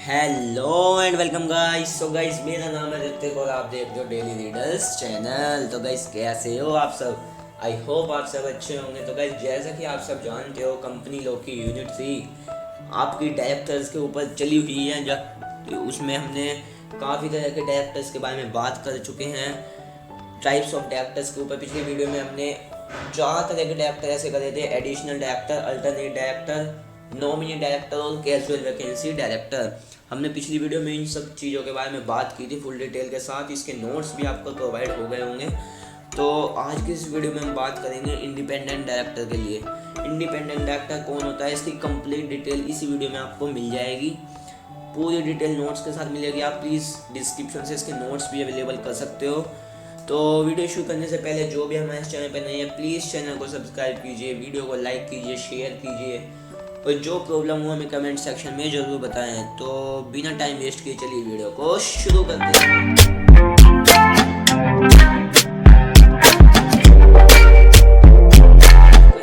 Hello and welcome guys. So guys, मेरा नाम है ऋतिक और आप देख रहे हो डेली लीडर्स चैनल। तो गाइस, कैसे हो आप सब? आई होप आप सब अच्छे होंगे। तो गाइस, जैसा कि आप सब जानते हो, कंपनी लॉ की यूनिट 3 आपकी डायरेक्टर्स के ऊपर चली हुई है। जब उसमें हमने काफ़ी तरह के डायरेक्टर्स के बारे में बात कर चुके हैं, टाइप्स ऑफ डायरेक्टर्स के ऊपर। पिछली वीडियो में हमने 4 तरह के डायरेक्टर ऐसे करे थे: additional director, alternate director, nominee director और कैजुअल वैकेंसी डायरेक्टर। हमने पिछली वीडियो में इन सब चीज़ों के बारे में बात की थी फुल डिटेल के साथ। इसके नोट्स भी आपको प्रोवाइड हो गए होंगे। तो आज की इस वीडियो में हम बात करेंगे इंडिपेंडेंट डायरेक्टर के लिए। इंडिपेंडेंट डायरेक्टर कौन होता है, इसकी कंप्लीट डिटेल इसी वीडियो में आपको मिल जाएगी। पूरी डिटेल नोट्स के साथ मिलेगी। आप प्लीज़ डिस्क्रिप्शन से इसके नोट्स भी अवेलेबल कर सकते हो। तो वीडियो शुरू करने से पहले जो भी हमारे चैनल पर नहीं है, प्लीज़ चैनल को सब्सक्राइब कीजिए, वीडियो को लाइक कीजिए, शेयर कीजिए और जो प्रॉब्लम हो हमें कमेंट सेक्शन में ज़रूर बताएं। तो बिना टाइम वेस्ट किए चलिए वीडियो को शुरू करते हैं।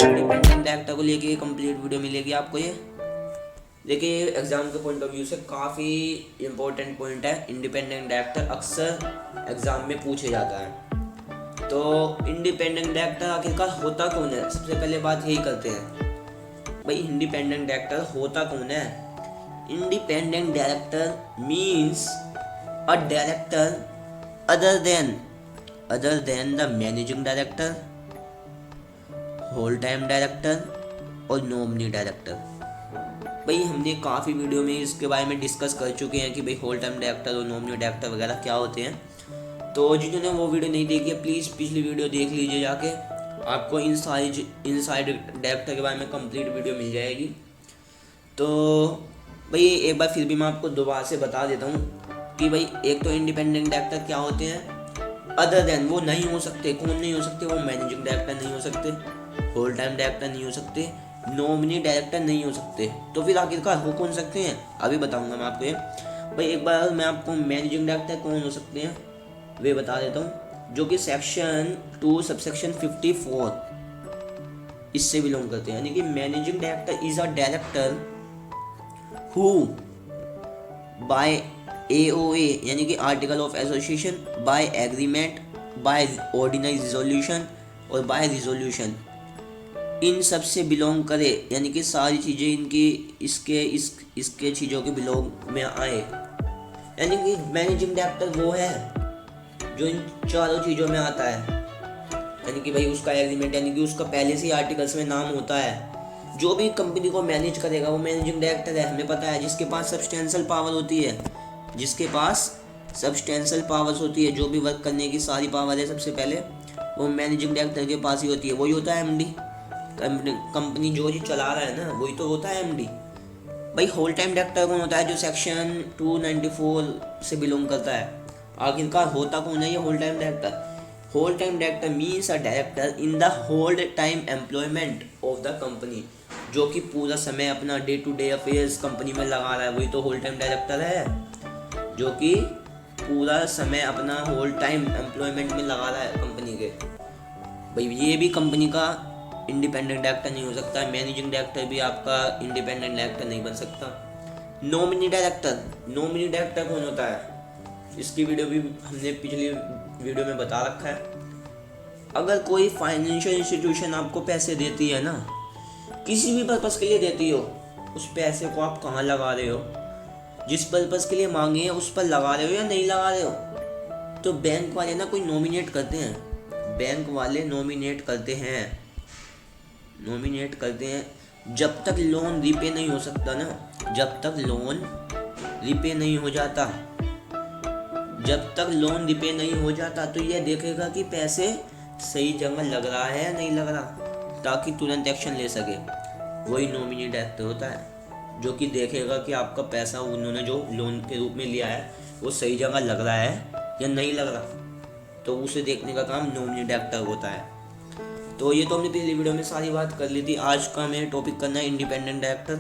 इंडिपेंडेंट डायरेक्टर को लेके कंप्लीट वीडियो मिलेगी आपको। ये देखिए, एग्जाम के पॉइंट ऑफ व्यू से काफ़ी इंपॉर्टेंट पॉइंट है। इंडिपेंडेंट डायरेक्टर अक्सर एग्जाम में पूछे जाता है। तो इंडिपेंडेंट डायरेक्टर आखिरकार होता कौन है, सबसे पहले बात यही करते हैं भाई। इंडिपेंडेंट डायरेक्टर होता कौन है? Independent director means a director other than the managing director, whole time director और नॉमिनी डायरेक्टर। भाई, हमने काफ़ी वीडियो में इसके बारे में डिस्कस कर चुके हैं कि भाई होल टाइम डायरेक्टर और नॉमिनी डायरेक्टर वगैरह क्या होते हैं। तो जिन्होंने वो वीडियो नहीं देखी है, प्लीज़ पिछली वीडियो देख लीजिए जाके। आपको इन साइड डायरेक्टर के बारे में कंप्लीट वीडियो मिल जाएगी। तो भाई एक बार फिर भी मैं आपको दोबारा से बता देता हूँ कि भाई एक तो इंडिपेंडेंट डायरेक्टर क्या होते हैं, अदर देन, वो नहीं हो सकते। कौन नहीं हो सकते? वो मैनेजिंग डायरेक्टर नहीं हो सकते, होल टाइम डायरेक्टर नहीं हो सकते, नॉमिनी डायरेक्टर नहीं हो सकते। तो फिर आखिरकार हो कौन सकते हैं, अभी बताऊंगा मैं आपको ये। भाई एक बार मैं आपको मैनेजिंग डायरेक्टर कौन हो सकते हैं वे बता देता हूँ, जो कि सेक्शन 2 सबसेक्शन 54 इससे बिलोंग करते हैं। यानी कि managing director is a director who by AOA यानी कि article of association, by agreement, by ordinary resolution और बाय रिजोल्यूशन, इन सब से बिलोंग करे। यानी कि सारी चीज़ें इनकी इसके चीज़ों के बिलोंग में आए। यानी कि मैनेजिंग डायरेक्टर वो है जो इन चारों चीज़ों में आता है। यानी कि भाई उसका एग्रीमेंट, यानी कि उसका पहले से ही आर्टिकल्स में नाम होता है। जो भी कंपनी को मैनेज करेगा वो मैनेजिंग डायरेक्टर है, हमें पता है। जिसके पास सब्सटेंशियल पावर होती है, जिसके पास सब्सटेंशियल पावर्स होती है, जो भी वर्क करने की सारी पावर है, सबसे पहले वो मैनेजिंग डायरेक्टर के पास ही होती है। वही होता है MD। कंपनी जो जी चला रहा है ना, वही तो होता है MD। भाई होल टाइम डायरेक्टर कौन होता है? जो सेक्शन 294 से बिलोंग करता है। आखिरकार होता कौन है ये whole time director? Whole time director means a director in the whole time employment of the company, जो कि पूरा समय अपना day to day affairs company में लगा रहा है, वही तो होल टाइम डायरेक्टर है। जो कि पूरा समय अपना होल टाइम एम्प्लॉयमेंट में लगा रहा है कंपनी के। भाई ये भी कंपनी का इंडिपेंडेंट डायरेक्टर नहीं हो सकता। मैनेजिंग डायरेक्टर भी आपका इंडिपेंडेंट डायरेक्टर नहीं बन सकता। नॉमिनी डायरेक्टर कौन होता है? इसकी वीडियो भी हमने पिछली वीडियो में बता रखा है। अगर कोई फाइनेंशियल इंस्टीट्यूशन आपको पैसे देती है ना, किसी भी पर्पस के लिए देती हो, उस पैसे को आप कहाँ लगा रहे हो, जिस पर्पस के लिए मांगे हैं उस पर लगा रहे हो या नहीं लगा रहे हो? तो बैंक वाले ना कोई नॉमिनेट करते हैं, बैंक वाले नॉमिनेट करते हैं। जब तक लोन रिपे नहीं हो सकता ना, जब तक लोन रिपे नहीं हो जाता, तो ये देखेगा कि पैसे सही जगह लग रहा है या नहीं लग रहा, ताकि तुरंत एक्शन ले सके। वही नॉमिनी डायरेक्टर होता है, जो कि देखेगा कि आपका पैसा उन्होंने जो लोन के रूप में लिया है वो सही जगह लग रहा है या नहीं लग रहा। तो उसे देखने का काम नॉमिनी डायरेक्टर होता है। तो ये तो हमने पिछली वीडियो में सारी बात कर ली थी। आज का हमें टॉपिक करना है इंडिपेंडेंट डायरेक्टर।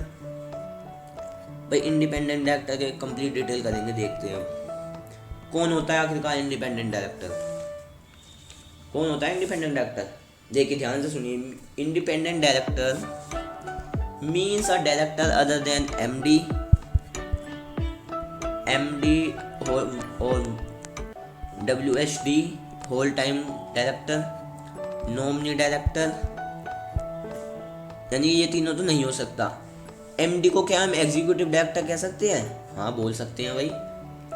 भाई इंडिपेंडेंट डायरेक्टर के कंप्लीट डिटेल करेंगे, देखते हैं कौन होता है आखिरकार इंडिपेंडेंट डायरेक्टर। कौन होता है इंडिपेंडेंट डायरेक्टर? देखिए ध्यान से सुनिए। Independent director means a director other than MD, MD और WHD whole time director, nominee director, यानी ये तीनों तो नहीं हो सकता। MD को क्या हम एग्जीक्यूटिव डायरेक्टर कह सकते हैं? हाँ बोल सकते हैं भाई।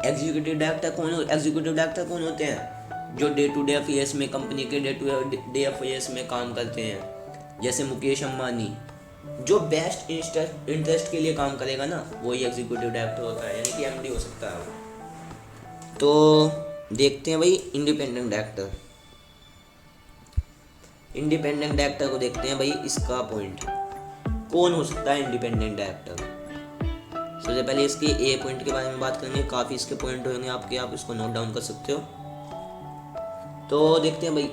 एग्जीक्यूटिव डायरेक्टर कौन होते हैं? जो डे टू डे अफेयर्स में, कंपनी के डे टू डे अफेयर्स में काम करते हैं। जैसे मुकेश अंबानी, जो बेस्ट इंटरेस्ट के लिए काम करेगा ना, वही एग्जीक्यूटिव डायरेक्टर होता है, यानी कि MD हो सकता है वो। तो देखते हैं भाई इंडिपेंडेंट डायरेक्टर को देखते हैं भाई। इसका पॉइंट कौन हो सकता है इंडिपेंडेंट डायरेक्टर? सबसे पहले इसके ए पॉइंट के बारे में बात करेंगे। काफ़ी इसके पॉइंट होंगे आपके, आप इसको नोट डाउन कर सकते हो। तो देखते हैं भाई,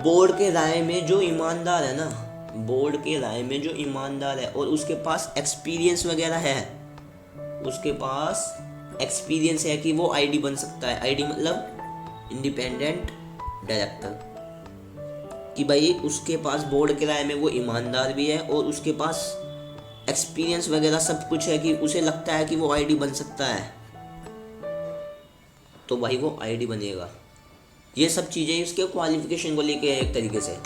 बोर्ड के राय में जो ईमानदार है ना, बोर्ड के राय में जो ईमानदार है और उसके पास एक्सपीरियंस वगैरह है, उसके पास एक्सपीरियंस है कि वो आईडी बन सकता है। आईडी मतलब इंडिपेंडेंट डायरेक्टर, कि भाई उसके पास बोर्ड के राय में वो ईमानदार भी है और उसके पास एक्सपीरियंस वगैरह सब कुछ है, कि उसे लगता है कि वो आईडी बन सकता है, तो भाई वो आईडी बनेगा। ये सब चीज़ें इसके क्वालिफिकेशन को लेके है एक तरीके से,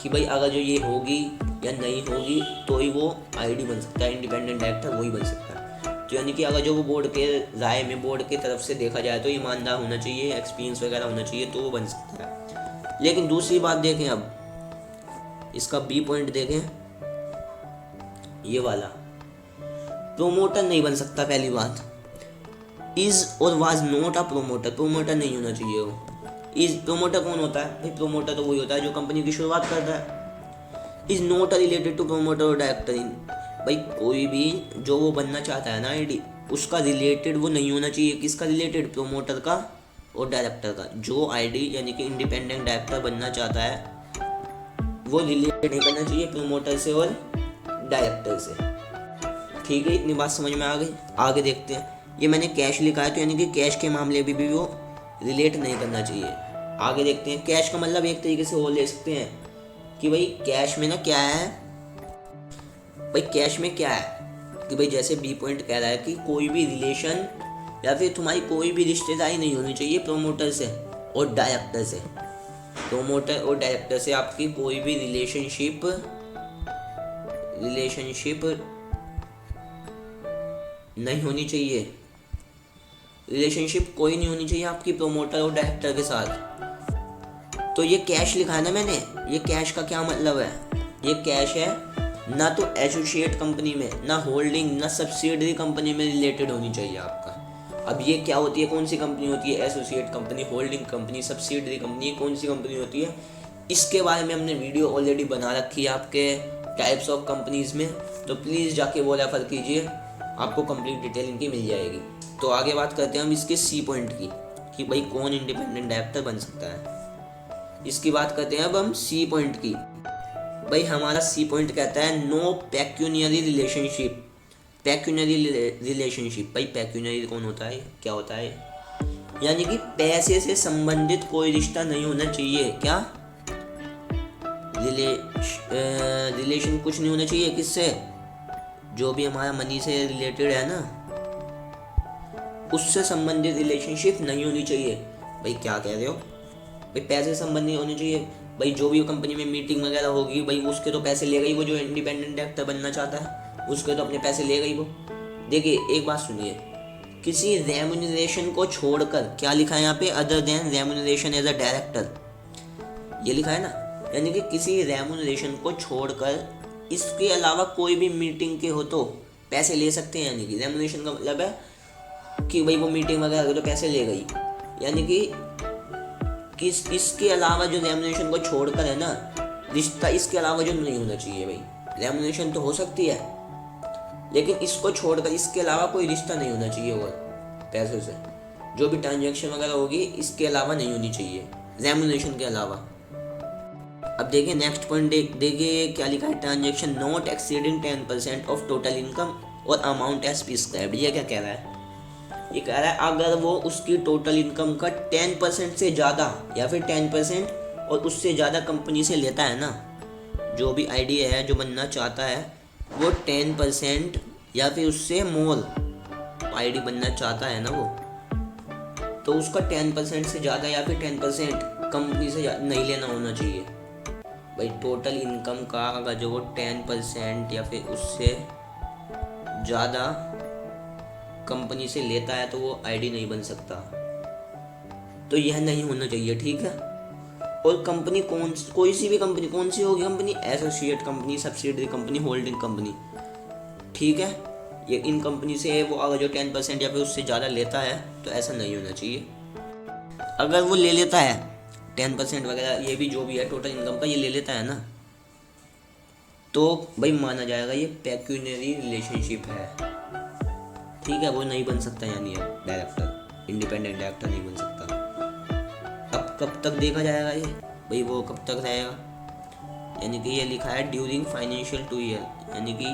कि भाई अगर जो ये होगी या नहीं होगी तो ही वो आईडी बन सकता है, इंडिपेंडेंट डायरेक्टर वही बन सकता है। तो यानी कि अगर जो वो बोर्ड के राय में, बोर्ड की तरफ से देखा जाए तो ईमानदार होना चाहिए, एक्सपीरियंस वगैरह होना चाहिए, तो वो बन सकता है। लेकिन दूसरी बात देखें, अब इसका बी पॉइंट देखें, ये वाला, प्रोमोटर नहीं बन सकता। पहली बात, इज और वाज नॉट अ प्रोमोटर नहीं होना चाहिए वो। इज प्रोमोटर कौन होता है भाई? प्रोमोटर तो वही होता है जो कंपनी की शुरुआत करता है। Is not related to promoter और डायरेक्टर इन, भाई कोई भी जो वो बनना चाहता है ना आईडी, उसका रिलेटेड वो नहीं होना चाहिए। किसका रिलेटेड? प्रोमोटर का और डायरेक्टर का। जो आईडी यानी कि इंडिपेंडेंट डायरेक्टर बनना चाहता है वो रिलेटेड नहीं करना चाहिए प्रोमोटर से और डायरेक्टर से। ठीक है, इतनी बात समझ में आ गई। आगे देखते हैं। ये मैंने कैश लिखा है, तो यानी कि कैश के मामले में भी वो रिलेट नहीं करना चाहिए। आगे देखते हैं। कैश का मतलब एक तरीके से वो ले सकते हैं कि भाई कैश में ना क्या है, भाई कैश में क्या है कि भाई जैसे बी पॉइंट कह रहा है कि कोई भी रिलेशन या फिर तुम्हारी कोई भी रिश्तेदारी नहीं होनी चाहिए प्रोमोटर से और डायरेक्टर से। प्रोमोटर और डायरेक्टर से आपकी कोई भी रिलेशनशिप नहीं होनी चाहिए। रिलेशनशिप कोई नहीं होनी चाहिए आपकी प्रोमोटर और डायरेक्टर के साथ। तो ये कैश लिखा है ना मैंने, ये कैश का क्या मतलब है? ये कैश है, ना तो एसोसिएट कंपनी में, ना होल्डिंग, ना सब्सिडियरी कंपनी में रिलेटेड होनी चाहिए आपका। अब ये क्या होती है, कौन सी कंपनी होती है? Associate company, holding company, subsidiary company, कौन सी कंपनी होती है? इसके बारे में हमने वीडियो ऑलरेडी बना रखी है आपके टाइप्स ऑफ कंपनीज में, तो प्लीज़ जाके वो रेफर कीजिए, आपको कंप्लीट डिटेल इनकी मिल जाएगी। तो आगे बात करते हैं हम इसके सी पॉइंट की, कि भाई कौन इंडिपेंडेंट डायरेक्टर बन सकता है। इसकी बात करते हैं अब हम सी पॉइंट की। भाई हमारा सी पॉइंट कहता है नो पेक्यूनियरी रिलेशनशिप। पेक्यूनियरी रिलेशनशिप, भाई पेक्यूनियरी कौन होता है, क्या होता है? यानी कि पैसे से संबंधित कोई रिश्ता नहीं होना चाहिए। क्या रिलेशन कुछ नहीं होना चाहिए किससे? जो भी हमारा मनी से रिलेटेड है ना, उससे संबंधित रिलेशनशिप नहीं होनी चाहिए। भाई क्या कह रहे हो? भाई पैसे से संबंधित होनी चाहिए। भाई जो भी कंपनी में मीटिंग वगैरह होगी, भाई उसके तो पैसे लेगा ही वो, जो इंडिपेंडेंट डायरेक्टर बनना चाहता है उसके तो अपने पैसे लेगा ही वो। देखिए एक बात सुनिए, किसी रेम्यूनरेशन को छोड़कर, क्या लिखा है यहाँ पे? Other than remuneration as a director, ये लिखा है ना। यानी कि किसी रेम्यूनरेशन को छोड़कर इसके अलावा कोई भी मीटिंग के हो तो पैसे ले सकते हैं। यानी कि रेम्यूनरेशन का मतलब है कि भाई वो मीटिंग वगैरह हो तो पैसे ले गई, यानी कि इसके अलावा जो रेम्यूनरेशन को छोड़कर है ना रिश्ता, इसके अलावा जो नहीं होना चाहिए। भाई रेम्यूनरेशन तो हो सकती है, लेकिन इसको छोड़कर इसके अलावा कोई रिश्ता नहीं होना चाहिए। और पैसों से जो भी ट्रांजैक्शन वगैरह होगी इसके अलावा नहीं होनी चाहिए, रेम्यूनरेशन के अलावा। अब देखिए नेक्स्ट पॉइंट, देखिए क्या लिखा है? Transaction not exceeding 10% of total income और अमाउंट एज प्रिस्क्राइब्ड। ये क्या कह रहा है? ये कह रहा है अगर वो उसकी टोटल इनकम का 10% से ज़्यादा या फिर 10% और उससे ज़्यादा कंपनी से लेता है ना, जो भी आइडिया है जो बनना चाहता है वो 10% या फिर उससे मोर आईडी बनना चाहता है ना वो, तो उसका 10% से ज़्यादा या फिर 10% कंपनी से नहीं लेना होना चाहिए। भाई टोटल इनकम का अगर जो वो 10% या फिर उससे ज़्यादा कंपनी से लेता है तो वो आईडी नहीं बन सकता। तो यह नहीं होना चाहिए, ठीक है। और कंपनी कोई सी भी कंपनी, कौन सी होगी company, associate company, subsidiary company, holding company, ठीक है। ये इन कंपनी से वो अगर जो 10% या फिर उससे ज़्यादा लेता है तो ऐसा नहीं होना चाहिए। अगर वो ले लेता है 10% वगैरह, ये भी जो भी है टोटल इनकम का ये ले लेता है ना, तो भाई माना जाएगा ये पेक्यूनरी रिलेशनशिप है, ठीक है। वो नहीं बन सकता, यानी अब डायरेक्टर, इंडिपेंडेंट डायरेक्टर नहीं बन सकता। अब कब तक देखा जाएगा ये, भाई वो कब तक रहेगा, यानी कि ये लिखा है ड्यूरिंग फाइनेंशियल 2 ईयर, यानी कि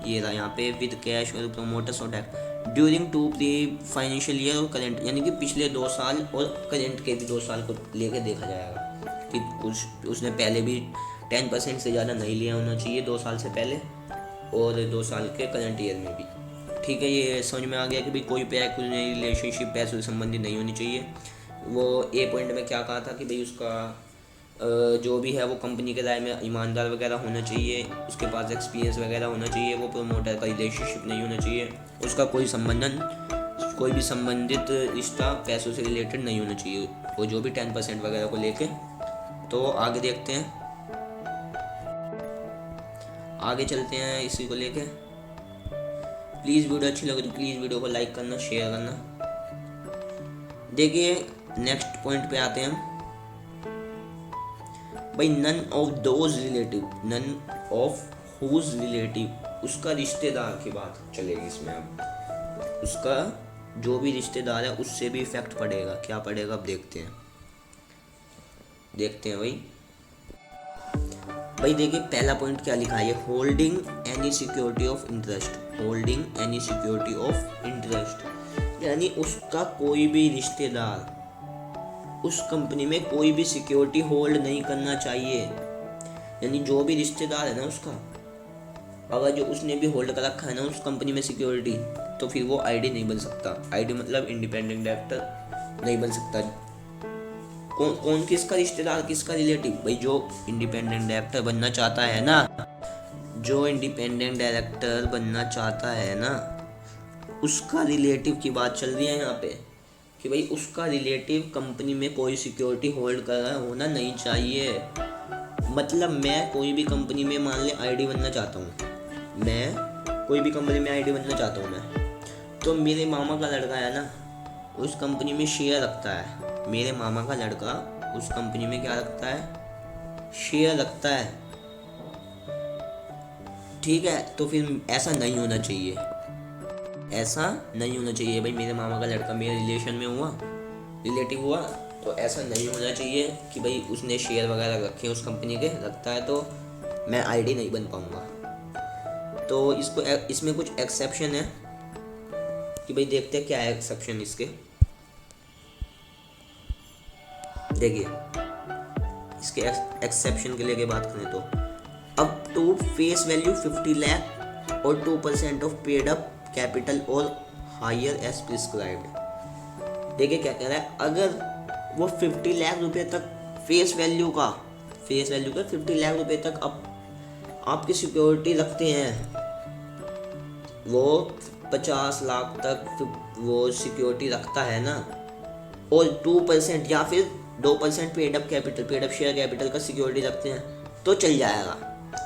ये रहा यहाँ पे विद कैश और प्रोमोटर्स और direct during 2 pre financial year और करेंट, यानी कि पिछले 2 साल और करेंट के भी 2 साल को लेके देखा जाएगा कि कुछ उसने पहले भी 10% से ज़्यादा नहीं लिया होना चाहिए 2 साल से पहले, और 2 साल के करंट ईयर में भी, ठीक है। ये समझ में आ गया कि भाई कोई पेक्यूनरी रिलेशनशिप पैसों से संबंधित नहीं होनी चाहिए। वो ए पॉइंट में क्या कहा था कि भाई उसका जो भी है वो कंपनी के राय में ईमानदार वगैरह होना चाहिए, उसके पास एक्सपीरियंस वगैरह होना चाहिए, वो प्रोमोटर का रिलेशनशिप नहीं होना चाहिए, उसका कोई भी संबंधित रिश्ता पैसों से रिलेटेड नहीं होना चाहिए, वो जो भी 10% वगैरह को लेके। तो आगे देखते हैं, आगे चलते हैं इसी को लेके। प्लीज़ वीडियो अच्छी लगे तो प्लीज़ वीडियो को लाइक करना, शेयर करना। देखिए नेक्स्ट पॉइंट पे आते हैं भाई, none of those relative, none of whose relative, उसका रिश्तेदार की बात चलेगी इसमें। अब उसका जो भी रिश्तेदार है उससे भी इफेक्ट पड़ेगा, क्या पड़ेगा अब देखते हैं भाई देखिए पहला पॉइंट क्या लिखा है, holding any security of interest, holding any security of interest, यानी उसका कोई भी रिश्तेदार उस कंपनी में कोई भी सिक्योरिटी होल्ड नहीं करना चाहिए। यानी जो भी रिश्तेदार है ना उसका, अगर जो उसने भी होल्ड कर रखा है ना उस कंपनी में सिक्योरिटी, तो फिर वो आईडी नहीं बन सकता। आईडी मतलब इंडिपेंडेंट डायरेक्टर नहीं बन सकता। कौन किसका रिश्तेदार, किसका रिलेटिव, भाई जो इंडिपेंडेंट डायरेक्टर बनना चाहता है ना, जो इंडिपेंडेंट डायरेक्टर बनना चाहता है ना उसका रिलेटिव की बात चल रही है यहाँ पे, कि भाई उसका रिलेटिव कंपनी में कोई सिक्योरिटी होल्ड कर रहा होना नहीं चाहिए। मतलब मैं कोई भी कंपनी में मान ले आईडी बनना चाहता हूँ, मैं कोई भी कंपनी में आईडी बनना चाहता हूँ मैं, तो मेरे मामा का लड़का है ना उस कंपनी में शेयर रखता है, मेरे मामा का लड़का उस कंपनी में क्या रखता है, शेयर रखता है, ठीक है। तो फिर ऐसा नहीं होना चाहिए, ऐसा नहीं होना चाहिए भाई। मेरे मामा का लड़का मेरे रिलेशन में हुआ, रिलेटिव हुआ, तो ऐसा नहीं होना चाहिए कि भाई उसने शेयर वगैरह रखे उस कंपनी के, रखता है तो मैं आईडी नहीं बन पाऊंगा। तो इसमें कुछ एक्सेप्शन है कि भाई देखते हैं क्या है एक्सेप्शन इसके। देखिए इसके एक्सेप्शन के लिए बात करें तो up to face value 50 lakh और 2% ऑफ पेड अप कैपिटल और हायर एज प्रिस्क्राइब्ड। देखिए क्या कह रहा है, अगर वो 50 लाख रुपए तक फेस वैल्यू का 50 लाख रुपए तक आपकी सिक्योरिटी रखते हैं, वो 50 लाख तक वो सिक्योरिटी रखता है ना, और 2% या फिर 2% पेड अप शेयर कैपिटल का सिक्योरिटी रखते हैं तो चल जाएगा।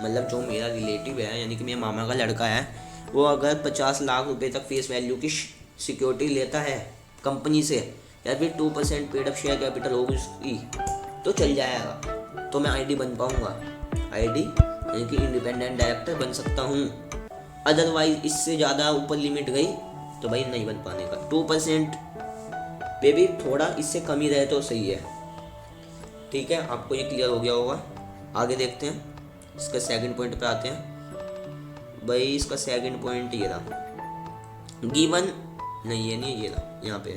मतलब जो मेरा रिलेटिव है यानी कि मेरे मामा का लड़का है, वो अगर 50 लाख रुपए तक फेस वैल्यू की सिक्योरिटी लेता है कंपनी से, या फिर 2% पेड अप शेयर कैपिटल होगी उसकी, तो चल जाएगा, तो मैं आईडी बन पाऊंगा। आईडी यानी कि इंडिपेंडेंट डायरेक्टर बन सकता हूँ। अदरवाइज इससे ज़्यादा ऊपर लिमिट गई तो भाई नहीं बन पाने का। 2% पे भी थोड़ा इससे कम ही रहे तो सही है, ठीक है। आपको ये क्लियर हो गया होगा। आगे देखते हैं, इसका सेकंड पॉइंट पे आते हैं। भाई इसका सेकंड पॉइंट ये रहा, गिवन नहीं है, नहीं ये रहा यहाँ पे,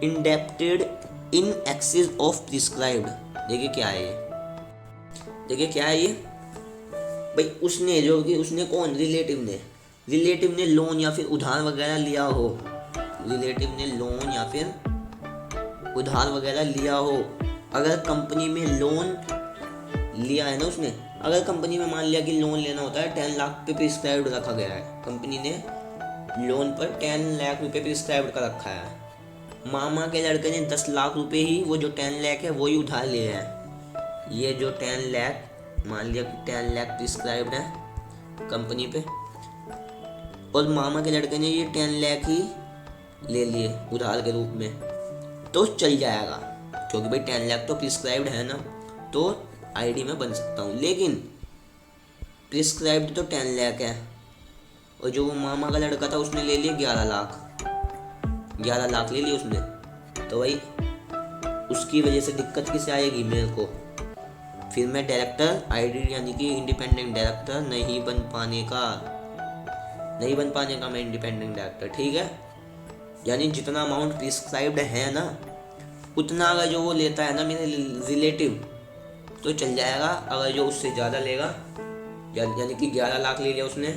indebted in excess of prescribed. देखिए क्या है ये, भाई उसने जो कि उसने कौन, रिलेटिव ने लोन या फिर उधार वगैरह लिया हो, रिलेटिव ने लोन या फिर उधार वगैरह लिया हो। अगर कंपनी में लोन लिया है ना उसने, अगर कंपनी में मान लिया कि लोन लेना होता है 10 लाख पे प्रिस्क्राइब्ड रखा गया है, कंपनी ने लोन पर 10 लाख रुपए प्रिस्क्राइब्ड कर रखा है, मामा के लड़के ने 10 लाख रुपए ही, वो जो 10 लाख है वही उधार लिए हैं। ये जो 10 लाख मान लिया कि 10 लाख प्रिस्क्राइब्ड है कंपनी पे, और मामा के लड़के ने ये 10 लाख ही ले लिए उधार के रूप में, तो चल जाएगा, क्योंकि भाई 10 लाख तो प्रिस्क्राइब्ड है ना, तो आईडी में बन सकता हूँ। लेकिन प्रिस्क्राइब्ड तो 10 लाख है, और जो वो मामा का लड़का था उसने ले लिए 11 लाख ले लिए उसने, तो भाई उसकी वजह से दिक्कत किसे आएगी, मेरे को। फिर मैं डायरेक्टर आईडी यानी कि इंडिपेंडेंट डायरेक्टर नहीं बन पाने का मैं इंडिपेंडेंट डायरेक्टर, ठीक है। यानी जितना अमाउंट प्रिस्क्राइब्ड है ना, उतना अगर जो वो लेता है ना मेरे रिलेटिव, तो चल जाएगा। अगर जो उससे ज़्यादा लेगा, यानी कि 11 लाख ले लिया उसने,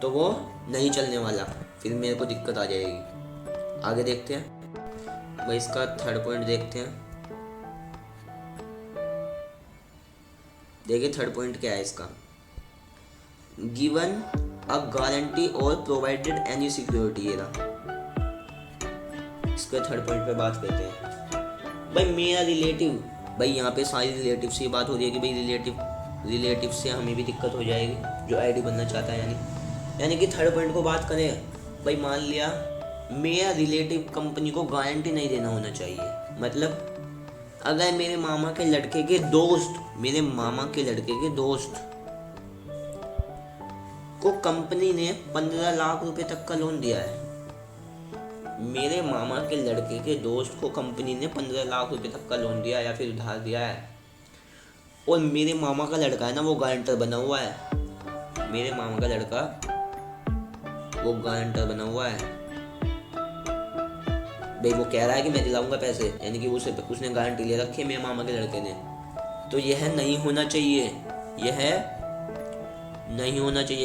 तो वो नहीं चलने वाला, फिर मेरे को दिक्कत आ जाएगी। आगे देखते हैं भाई, इसका थर्ड पॉइंट देखते हैं। देखिए थर्ड पॉइंट क्या है इसका, गिवन अ गारंटी और प्रोवाइडेड एनी सिक्योरिटी। ये रहा, इसके थर्ड पॉइंट पे बात करते हैं। भाई मेरा रिलेटिव, भाई यहाँ पे सारी रिलेटिव से बात हो रही है कि भाई रिलेटिव से हमें भी दिक्कत हो जाएगी जो आईडी बनना चाहता है। यानी कि थर्ड पॉइंट को बात करें, भाई मान लिया मेरा रिलेटिव कंपनी को गारंटी नहीं देना होना चाहिए। मतलब अगर मेरे मामा के लड़के के दोस्त को कंपनी ने 15 लाख रुपए तक का लोन दिया है, मेरे मामा के लड़के के दोस्त को कंपनी ने 15 लाख रुपए तक का लोन दिया या फिर उधार दिया है, और मेरे मामा का लड़का है ना वो गारंटर बना हुआ है, मेरे मामा का लड़का वो गारंटर बना हुआ है। भाई वो कह रहा है कि मैं दिलाऊंगा पैसे, यानी कि उसने गारंटी ले रखी है मेरे मामा के लड़के ने, तो यह नहीं होना चाहिए,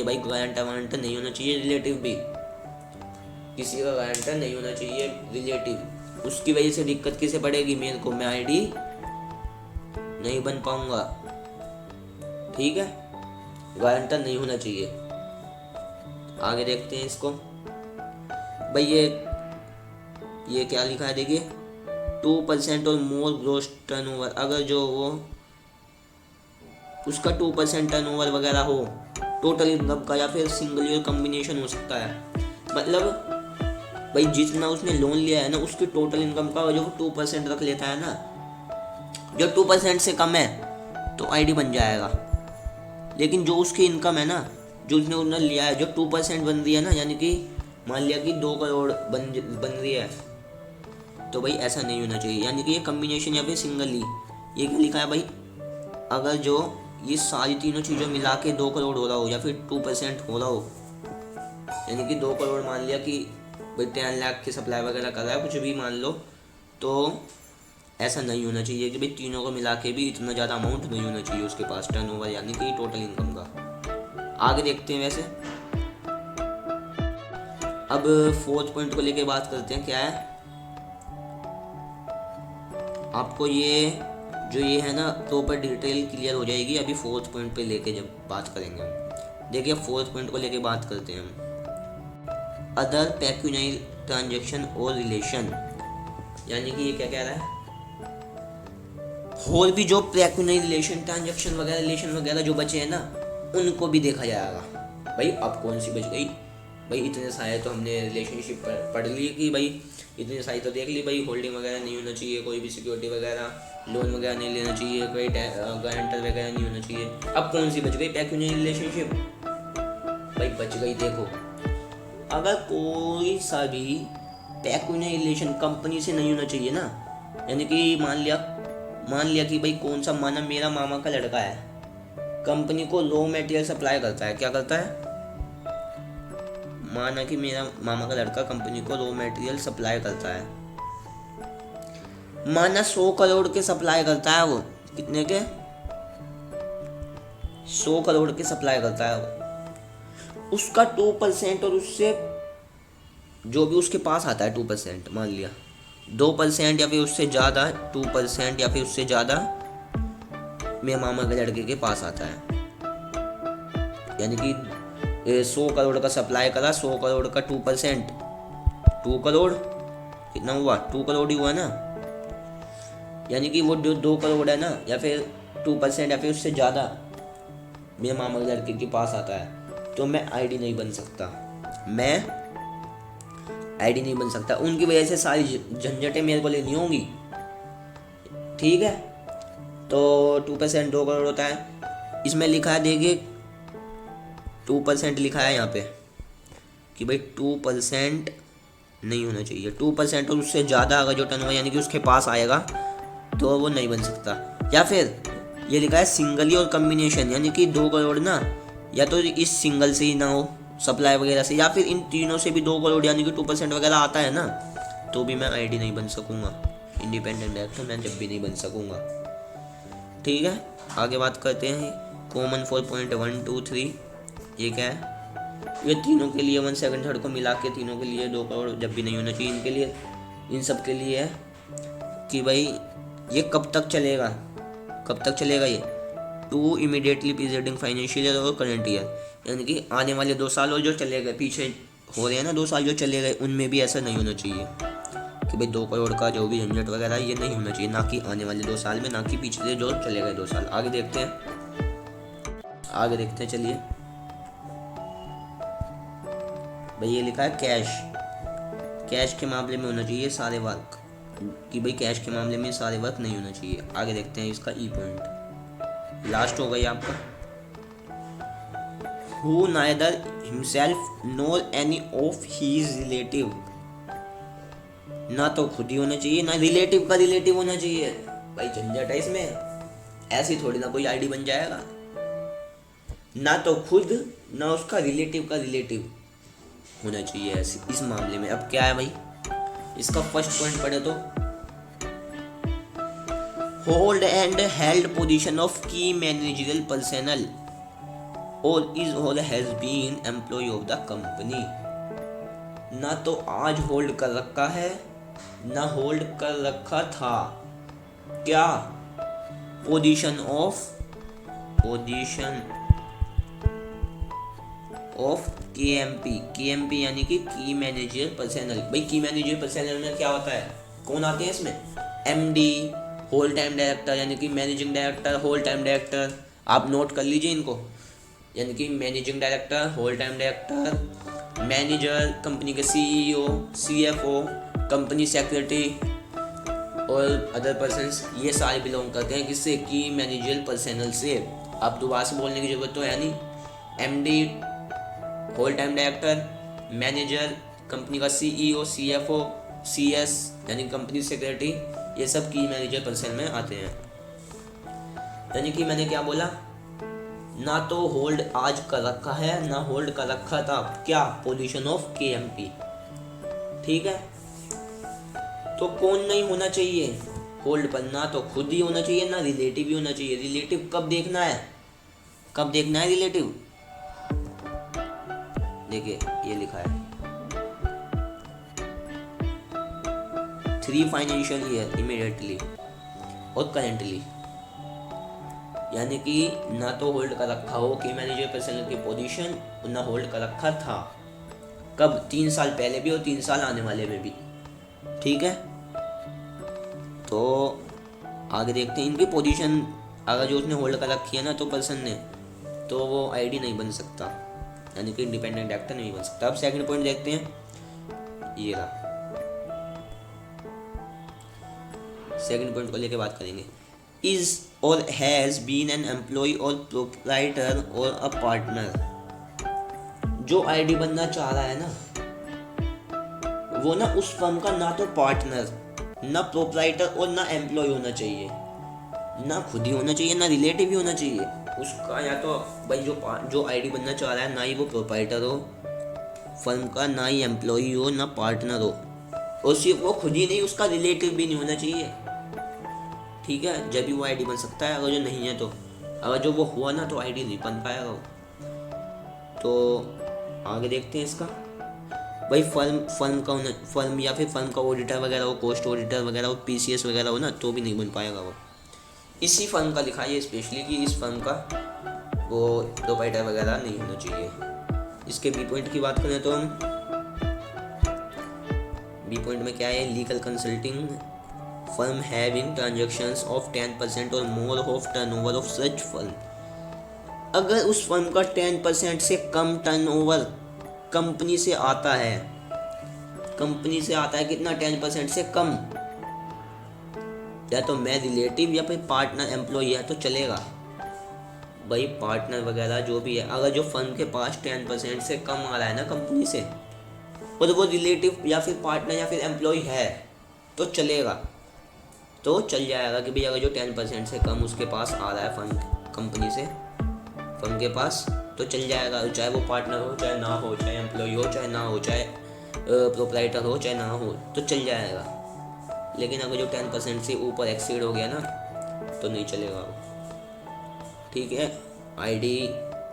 भाई। गारंटर नहीं होना चाहिए, रिलेटिव भी, किसी का गारंटर नहीं होना चाहिए रिलेटिव। उसकी वजह से दिक्कत किसे पड़ेगी, मेरे को, मैं आईडी नहीं बन पाऊंगा, ठीक है। गारंटर नहीं होना चाहिए। आगे देखते हैं इसको। भाई ये क्या लिखा है, देखिए 2% और मोर ग्रॉस टर्नओवर। अगर जो वो उसका 2% टर्नओवर वगैरह हो टोटल इनकम का, या फिर सिंगल ईयर कॉम्बिनेशन हो सकता है। मतलब भाई जितना उसने लोन लिया है ना, उसकी टोटल इनकम का जो 2% रख लेता है ना, जो 2% से कम है तो आईडी बन जाएगा। लेकिन जो उसकी इनकम है ना, जो उसने लिया है, जो 2% बन रही है ना, यानी कि मान लिया कि 2 करोड़ बन रही है, तो भाई ऐसा नहीं होना चाहिए। यानी कि ये कम्बिनेशन या फिर सिंगली, ये क्या लिखा है भाई, अगर जो ये सारी तीनों चीज़ें मिला के 2 करोड़ हो रहा हो या फिर 2% हो रहा हो, यानी कि 2 करोड़ मान लिया कि भाई 10 लाख की सप्लाई वगैरह कर रहा है, कुछ भी मान लो, तो ऐसा नहीं होना चाहिए कि भाई तीनों को मिला के भी इतना ज़्यादा अमाउंट नहीं होना चाहिए उसके पास टर्नओवर, यानी कि टोटल इनकम का। आगे देखते हैं। वैसे अब फोर्थ पॉइंट को लेके बात करते हैं, क्या है आपको ये है ना प्रॉपर डिटेल क्लियर हो जाएगी अभी फोर्थ पॉइंट पे लेके जब बात करेंगे हम। देखिए फोर्थ पॉइंट को लेके बात करते हैं हम, अदर पेक्यूनियरी ट्रांजैक्शन और रिलेशन। यानी कि ये क्या कह रहा है, और भी जो पेक्यूनियरी रिलेशन ट्रांजैक्शन वगैरह रिलेशन वगैरह जो बचे हैं ना, उनको भी देखा जाएगा। भाई अब कौन सी बच गई, भाई इतने सारे तो हमने रिलेशनशिप पढ़ ली कि भाई इतनी सारी तो देख ली, भाई होल्डिंग वगैरह नहीं होना चाहिए, कोई भी सिक्योरिटी वगैरह, लोन वगैरह नहीं लेना चाहिए, कोई गारंटर वगैरह नहीं होना चाहिए। अब कौन सी बच गई, पेक्यूनियरी रिलेशनशिप। भाई बच गई, देखो अगर कोई सा भी पेक्यूनियरी रिलेशन कंपनी से नहीं होना चाहिए ना, यानी कि मान लिया कि भाई कौन सा, माना मेरा मामा का लड़का है, कंपनी को रॉ मटेरियल सप्लाई करता है, क्या करता है, माना कि मेरा मामा का लड़का कंपनी को रॉ मटेरियल सप्लाई करता है, माना 100 करोड़ के सप्लाई करता है वो, कितने के, 100 करोड़ की सप्लाई करता है वो, उसका 2% और उससे जो भी उसके पास आता है 2%, मान लिया 2% या फिर उससे ज़्यादा, 2% या फिर उससे ज़्यादा मेरे मामा के लड़के के पास आता है। यानी कि 100 करोड़ का सप्लाई करा, 100 करोड़ का 2%, 2 करोड़ कितना हुआ, 2 करोड़ ही हुआ ना। यानी कि वो जो 2 करोड़ है ना, या फिर 2% या फिर उससे ज़्यादा मेरे मामा के लड़के के पास आता है, तो मैं आईडी नहीं बन सकता, मैं आईडी नहीं बन सकता। उनकी वजह से सारी झंझटें मेरे को लेनी होंगी, ठीक है। तो 2% 2 करोड़ होता है। इसमें लिखा है, देखिए 2% लिखा है यहाँ पे कि भाई 2% नहीं होना चाहिए, 2% और उससे ज़्यादा अगर जो टर्नओवर यानी कि उसके पास आएगा तो वो नहीं बन सकता। या फिर ये लिखा है सिंगली और कम्बिनेशन, यानी कि 2 करोड़ ना, या तो इस सिंगल से ही ना हो सप्लाई वगैरह से, या फिर इन तीनों से भी 2 करोड़ यानी कि 2% वगैरह आता है ना, तो भी मैं आईडी नहीं बन सकूँगा, इंडिपेंडेंट डायरेक्टर मैं जब भी नहीं बन सकूँगा, ठीक है। आगे बात करते हैं कॉमन 4.123, ये क्या है, ये तीनों के लिए 1 सेकंड थर्ड को मिला के तीनों के लिए 2 करोड़ जब भी नहीं होना चाहिए, इनके लिए, इन सब के लिए है कि भाई ये कब तक चलेगा, कब तक चलेगा ये, to immediately preceding financial year और करंट ईयर, यानी कि आने वाले 2 साल और जो चले गए पीछे हो रहे हैं ना 2 साल जो चले गए, उनमें भी ऐसा नहीं होना चाहिए कि भाई 2 करोड़ का जो भी झंझट वगैरह ये नहीं होना चाहिए, ना कि आने वाले 2 साल में, ना कि पिछले जो चले गए 2 साल। आगे देखते हैं, आगे देखते हैं, चलिए भाई ये लिखा है कैश, कैश के मामले में होना चाहिए सारे वर्क, कि भाई कैश के मामले में सारे वर्क नहीं होना चाहिए। आगे देखते हैं इसका ई पॉइंट, लास्ट हो गई आपका, who neither himself nor any of his relative, ना तो खुद ही होना चाहिए ना रिलेटिव का रिलेटिव होना चाहिए। भाई झंझट है इसमें, ऐसी थोड़ी ना कोई आईडी बन जाएगा, ना तो खुद ना उसका रिलेटिव का रिलेटिव होना चाहिए ऐसी इस मामले में। अब क्या है भाई, इसका फर्स्ट पॉइंट पढ़े तो, hold and held position of key managerial personnel और इज और has been employ of the company, ना तो आज होल्ड कर रखा है ना होल्ड कर रखा था, क्या, पोजीशन ऑफ केएमपी यानी कि की मैनेजर पर्सनल। भाई की मैनेजर पर्सनल में क्या होता है, कौन आते हैं इसमें, एमडी, होल टाइम डायरेक्टर यानी कि managing director, whole time director, आप नोट कर लीजिए इनको, यानी कि managing director, whole time director, manager, company के सीईओ, सीएफओ, कंपनी सेक्रेटरी और अदर पर्सन्स, ये सारे बिलोंग करते हैं किससे, की मैनेजर पर्सनल से। आप दोबारा से बोलने की जरूरत तो है नहीं, MD, whole time director, manager, company का सीईओ, सीएफओ, सीएस यानी कंपनी सेक्रेटरी, ये सब की मैनेजर पर्सन में आते हैं। यानी कि मैंने क्या बोला, ना तो होल्ड आज कर रखा है ना होल्ड कर रखा था, क्या, पोजीशन ऑफ केएमपी, ठीक है। तो कौन नहीं होना चाहिए होल्ड पर, ना तो खुद ही होना चाहिए ना रिलेटिव ही होना चाहिए। रिलेटिव कब देखना है, कब देखना है रिलेटिव, देखिए ये लिखा है 3 फाइनेंशियल ईयर इमीडिएटली और करेंटली, यानी कि ना तो होल्ड कर रखा हो कि मैनेजर पर्सनल की पोजीशन, ना होल्ड कर रखा था, कब, 3 साल पहले भी और 3 साल आने वाले में भी, ठीक है। तो आगे देखते हैं इनकी पोजीशन, अगर जो उसने होल्ड कर रखी है ना तो पर्सन ने, तो वो आईडी नहीं बन सकता, यानी कि इंडिपेंडेंट डायरेक्टर नहीं बन सकता। अब सेकंड पॉइंट देखते हैं, ये रहा, सेकंड पॉइंट को लेकर बात करेंगे, इज और हैज बीन एन एम्प्लॉय और प्रोप्राइटर और अ पार्टनर। जो आईडी बनना चाह रहा है ना, वो ना उस फर्म का ना तो पार्टनर, ना प्रोप्राइटर और ना एम्प्लॉय होना चाहिए, ना खुद ही होना चाहिए ना रिलेटिव ही होना चाहिए उसका। या तो भाई जो आईडी बनना चाह रहा है ना ही वो प्रोप्राइटर हो फर्म का, ना ही एम्प्लॉय हो, ना पार्टनर हो, और सिर्फ वो खुद ही नहीं उसका रिलेटिव भी नहीं होना चाहिए, ठीक है, जब भी वो आईडी बन सकता है, अगर जो नहीं है तो। अगर जो वो हुआ ना तो आईडी नहीं बन पाएगा वो। तो आगे देखते हैं इसका। भाई फर्म या फिर फर्म का ऑडिटर वगैरह हो, कॉस्ट ऑडिटर वगैरह हो, पीसीएस वगैरह हो ना, तो भी नहीं बन पाएगा वो। इसी फर्म का लिखा है स्पेशली कि इस फर्म का वो प्रोप्राइटर वगैरह नहीं होना चाहिए। इसके बी पॉइंट की बात करें तो हम बी पॉइंट में क्या है, legal consulting firm having transactions of 10% और more of turnover of such firm. अगर उस फर्म का 10% से कम टर्नओवर कंपनी से आता है, कंपनी से आता है कितना, 10% से कम, या तो मैं रिलेटिव या फिर पार्टनर एम्प्लॉय है तो चलेगा। भाई पार्टनर वगैरह जो भी है, अगर जो फर्म के पास 10% से कम आ रहा है ना कंपनी से, और वो रिलेटिव या फिर पार्टनर या फिर एम्प्लॉय है तो चलेगा, तो चल जाएगा कि भाई अगर जो 10% से कम उसके पास आ रहा है फर्म कंपनी से फर्म के पास, तो चल जाएगा, चाहे वो पार्टनर हो चाहे ना हो, चाहे एम्प्लॉय हो चाहे ना हो, चाहे प्रोप्राइटर हो चाहे ना हो, तो चल जाएगा। लेकिन अगर जो 10% से ऊपर एक्सीड हो गया ना तो नहीं चलेगा वो। ठीक है, आईडी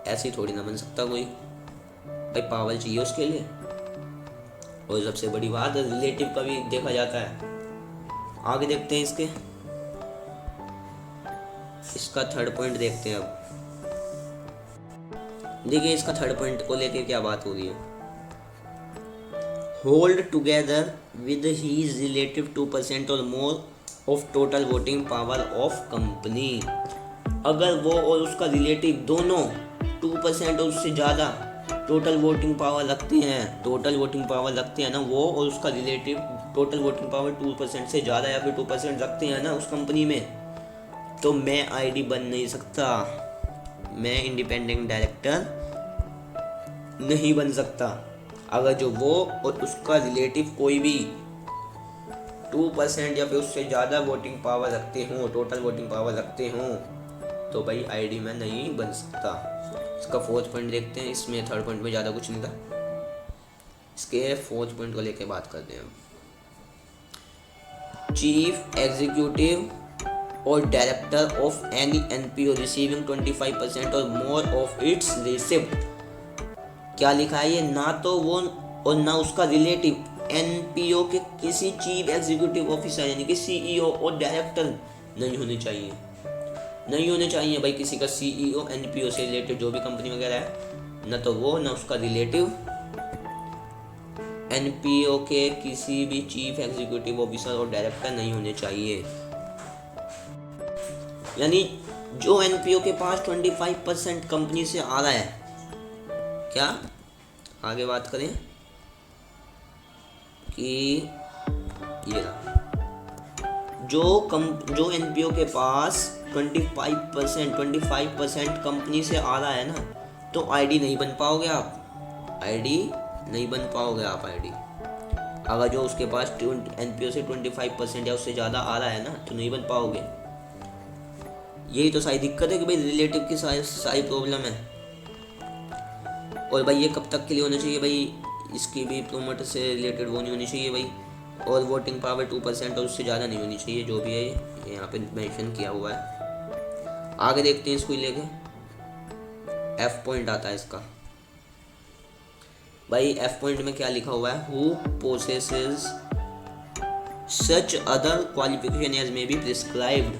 ऐसी थोड़ी ना बन सकता कोई, भाई पावर चाहिए उसके लिए। और सबसे बड़ी बात रिलेटिव का भी देखा जाता है। आगे देखते हैं इसका थर्ड पॉइंट देखते हैं। अब देखिए इसका थर्ड पॉइंट को लेकर क्या बात हो रही है। Hold together with his relative 2% और more of total voting power of company. अगर वो और उसका रिलेटिव दोनों 2% और उससे ज़्यादा टोटल वोटिंग पावर रखते हैं ना, वो और उसका रिलेटिव टोटल वोटिंग पावर 2% से ज़्यादा या फिर 2% रखते हैं ना उस कंपनी में, तो मैं आईडी बन नहीं सकता, मैं इंडिपेंडेंट डायरेक्टर नहीं बन सकता। अगर जो वो और उसका रिलेटिव कोई भी 2% या फिर उससे ज़्यादा वोटिंग पावर रखते हों, टोटल वोटिंग पावर रखते हों, तो भाई आईडी में नहीं बन सकता। इसका फोर्थ पॉइंट देखते हैं। इसमें थर्ड पॉइंट में ज़्यादा कुछ नहीं था, इसके फोर्थ पॉइंट को लेके बात करते हैं। चीफ एग्जीक्यूटिव और director of any NPO receiving 25% और मोर ऑफ इट्स रिसिप्ट। क्या लिखा है ये, ना तो वो और ना उसका रिलेटिव एनपीओ के किसी चीफ एग्जीक्यूटिव ऑफिसर यानी कि सीईओ और डायरेक्टर नहीं होने चाहिए भाई किसी का सीईओ एनपीओ से रिलेटेड जो भी कंपनी वगैरह है, ना तो वो ना उसका रिलेटिव एनपीओ के किसी भी चीफ एग्जीक्यूटिव ऑफिसर और डायरेक्टर नहीं होने चाहिए। यानी जो एनपीओ के पास 25% कंपनी से आ रहा है, क्या आगे बात करें कि ये जो एनपीओ के पास 25% कंपनी से आ रहा है ना, तो आईडी नहीं बन पाओगे आप, आईडी। अगर जो उसके पास एनपीओ से 25% या उससे ज़्यादा आ रहा है ना, तो नहीं बन पाओगे। यही तो सारी दिक्कत है कि भाई रिलेटिव की सारी प्रॉब्लम है। और भाई ये कब तक के लिए होना चाहिए भाई, इसकी भी प्रोमोटर से रिलेटेड वो नहीं होनी चाहिए भाई, और वोटिंग पावर 2% और उससे ज़्यादा नहीं होनी चाहिए, जो भी है ये यहाँ पे मेंशन किया हुआ है। आगे देखते हैं इसको लेके। एफ पॉइंट आता है इसका। भाई एफ पॉइंट में क्या लिखा हुआ है, who possesses such other qualification as may be prescribed.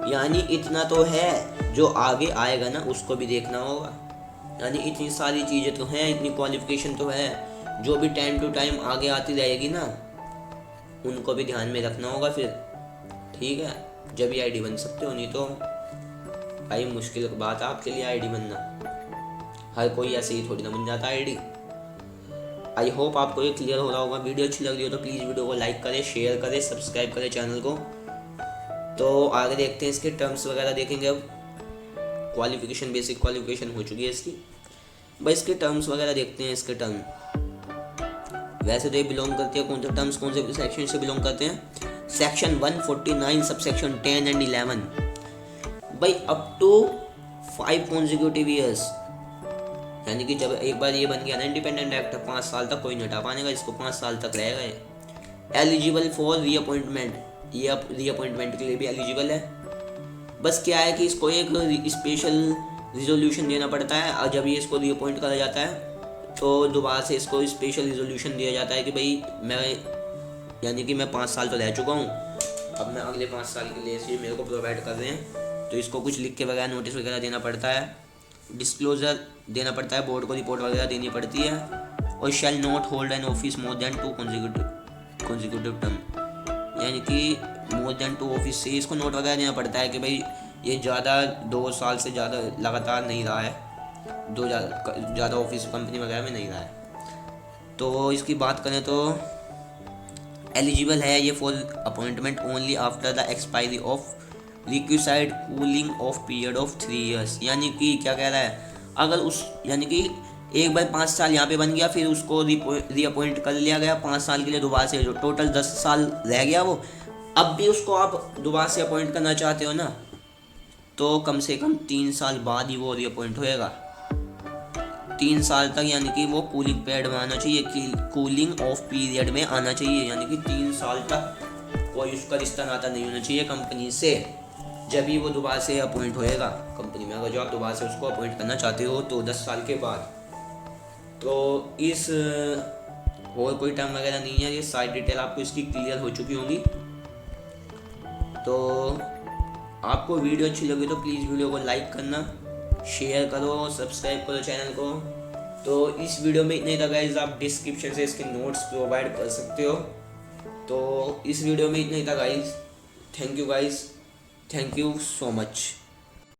यानी इतना तो है, जो आगे आएगा ना उसको भी देखना होगा। यानी इतनी सारी चीज़ें तो हैं, इतनी क्वालिफिकेशन तो है, जो भी टाइम टू टाइम आगे आती रहेगी ना उनको भी ध्यान में रखना होगा फिर। ठीक है, जब ये आईडी बन सकते हो, नहीं तो भाई मुश्किल बात है आपके लिए आईडी बनना। हर कोई ऐसे ही थोड़ी ना बन जाता आईडी। आई होप आपको ये क्लियर हो रहा होगा। वीडियो अच्छी लग रही हो तो प्लीज़ वीडियो को लाइक करें, शेयर करें, सब्सक्राइब करें चैनल को। तो आगे देखते हैं इसके टर्म्स वगैरह देखेंगे। अब क्वालिफिकेशन, बेसिक क्वालिफिकेशन हो चुकी है इसकी। भाई इसके टर्म्स वगैरह देखते हैं। इसके टर्म वैसे तो ये बिलोंग करते हैं, कौन से टर्म्स कौन से सेक्शन से बिलोंग करते हैं, सेक्शन 149 सब सेक्शन 10 एंड 11। भाई अप टू 5 कॉन्जिक्यूटिव ईयर्स, यानी कि जब एक बार ये बन गया ना इंडिपेंडेंट डायरेक्टर, 5 साल तक कोई नहीं हटा पाएगा इसको, 5 साल तक रहेगा ये। एलिजिबल फॉर रीअपॉइंटमेंट, ये रीअपॉइंटमेंट के लिए भी एलिजिबल है। बस क्या है कि इसको एक स्पेशल रिजोल्यूशन देना पड़ता है, और जब ये इसको रीअपॉइंट करा जाता है तो दोबारा से इसको स्पेशल रिजोल्यूशन दिया जाता है कि भाई मैं, यानी कि मैं 5 साल तो रह चुका हूँ, अब मैं अगले 5 साल के लिए ये मेरे को प्रोवाइड कर रहे हैं, तो इसको कुछ लिख के वगैरह नोटिस वगैरह देना पड़ता है, डिस्क्लोजर देना पड़ता है, बोर्ड को रिपोर्ट वगैरह देनी पड़ती है। और shall not hold an office more than 2 consecutive term, यानी कि मोर देन 2 ऑफिस से इसको नोट वगैरह देना पड़ता है कि भाई ये ज़्यादा 2 साल से ज़्यादा लगातार नहीं रहा है, दो ज़्यादा ऑफिस कंपनी वगैरह में नहीं रहा है। तो इसकी बात करें तो एलिजिबल है ये for appointment only after the expiry of requisite cooling of period of 3 years। यानी कि क्या कह रहा है, अगर उस, यानी कि एक बार 5 साल यहाँ पे बन गया, फिर उसको रीअपॉइंट कर लिया गया 5 साल के लिए दोबारा से, जो टोटल 10 साल रह गया वो, अब भी उसको आप दोबारा से अपॉइंट करना चाहते हो ना, तो कम से कम 3 साल बाद ही वो रीअपॉइंट होएगा। 3 साल तक, यानी कि वो कूलिंग पीरियड में आना चाहिए, कूलिंग ऑफ पीरियड में आना चाहिए, यानी कि 3 साल तक कोई उसका रिश्ता नाता नहीं होना चाहिए कंपनी से, जब भी वो दोबारा से अपॉइंट होएगा कंपनी में। अगर जो आप दोबारा से उसको अपॉइंट करना चाहते हो तो 10 साल के बाद। तो इस और कोई टर्म वगैरह नहीं है, ये सारी डिटेल आपको इसकी क्लियर हो चुकी होंगी। तो आपको वीडियो अच्छी लगी तो प्लीज़ वीडियो को लाइक करना, शेयर करो, सब्सक्राइब करो चैनल को। तो इस वीडियो में इतने तक गाइस, आप डिस्क्रिप्शन से इसके नोट्स प्रोवाइड कर सकते हो। तो इस वीडियो में इतने तक guys, thank you guys, thank you so much.